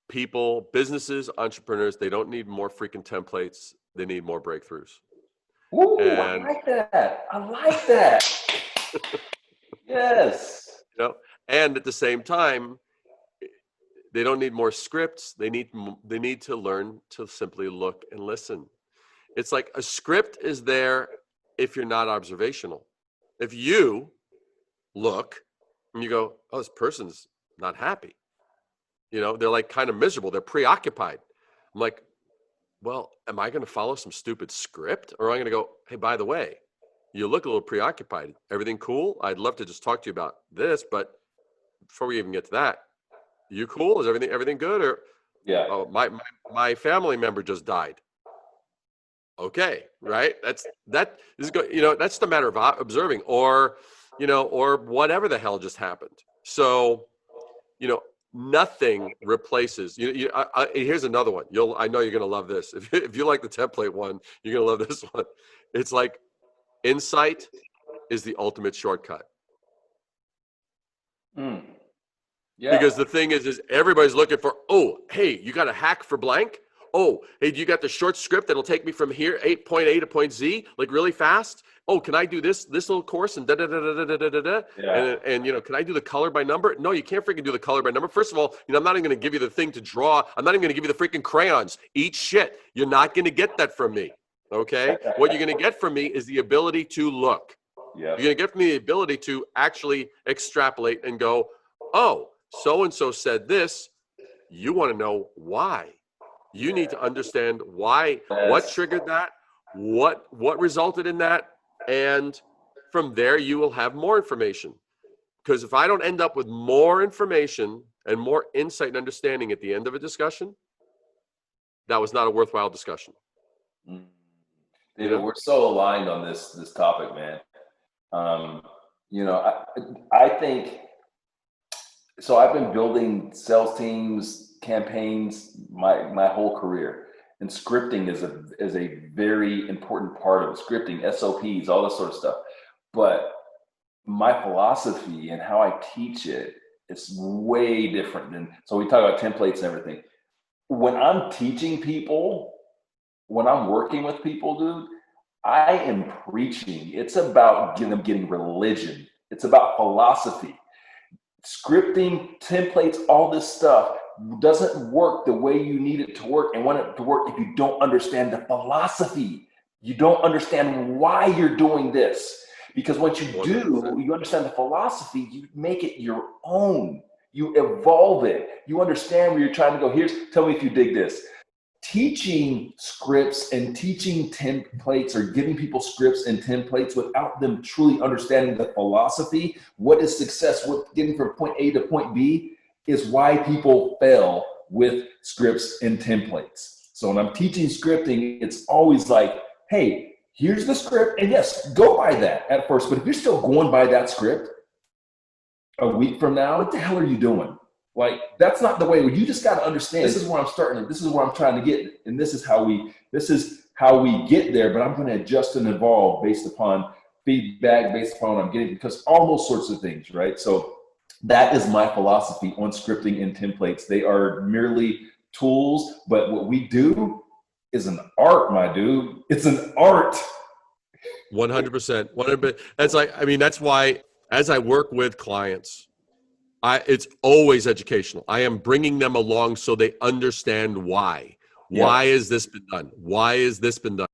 people, businesses, entrepreneurs, they don't need more freaking templates. They need more breakthroughs. Ooh, I like that. I like that. Yes. You know, and at the same time, they don't need more scripts. They need to learn to simply look and listen. It's like a script is there if you're not observational. If you look and you go, oh, this person's not happy. You know, they're like kind of miserable. They're preoccupied. I'm like, well, am I going to follow some stupid script? Or am I going to go, hey, by the way, you look a little preoccupied. Everything cool? I'd love to just talk to you about this, but before we even get to that, you cool? Is everything good? Or yeah, oh, my family member just died. Okay, right? That's the matter of observing, or or whatever the hell just happened. So, nothing replaces. Here's another one. I know you're gonna love this. If you like the template one, you're gonna love this one. It's like insight is the ultimate shortcut. Yeah. Because the thing is everybody's looking for, oh, hey, you got a hack for blank? Oh, hey, you got the short script that'll take me from here, point A to point Z, like really fast? Oh, can I do this little course and da-da-da-da-da-da-da-da? Yeah. And can I do the color by number? No, you can't freaking do the color by number. First of all, I'm not even going to give you the thing to draw. I'm not even going to give you the freaking crayons. Eat shit. You're not going to get that from me, okay? What you're going to get from me is the ability to look. Yeah. You're going to get from me the ability to actually extrapolate and go, oh, so-and-so said this. You want to know why. You need to understand why, what triggered that, what resulted in that, and from there you will have more information. Because if I don't end up with more information and more insight and understanding at the end of a discussion, that was not a worthwhile discussion. David, we're so aligned on this topic, man. I think so. I've been building sales teams, campaigns my whole career, and scripting is a very important part of it. Scripting, SOPs, all this sort of stuff. But my philosophy and how I teach it is way different than. So we talk about templates and everything. When I'm teaching people, when I'm working with people, dude, I am preaching. It's about them getting religion. It's about philosophy. Scripting, templates, all this stuff doesn't work the way you need it to work and want it to work if you don't understand the philosophy. You don't understand why you're doing this. Because once you do, you understand the philosophy, you make it your own. You evolve it. You understand where you're trying to go. Tell me if you dig this. Teaching scripts and teaching templates or giving people scripts and templates without them truly understanding the philosophy, what is success, what getting from point A to point B, is why people fail with scripts and templates. So when I'm teaching scripting, it's always like, hey, here's the script, and yes, go by that at first, but if you're still going by that script a week from now, what the hell are you doing? Like, that's not the way. You just got to understand, this is where I'm starting, this is where I'm trying to get, and this is how we get there, but I'm going to adjust and evolve based upon feedback, based upon what I'm getting, because all those sorts of things, right? So that is my philosophy on scripting and templates. They are merely tools, but what we do is an art, my dude. It's an art. 100%. 100%. That's why as I work with clients, it's always educational. I am bringing them along so they understand why. Why has this been done? Why has this been done?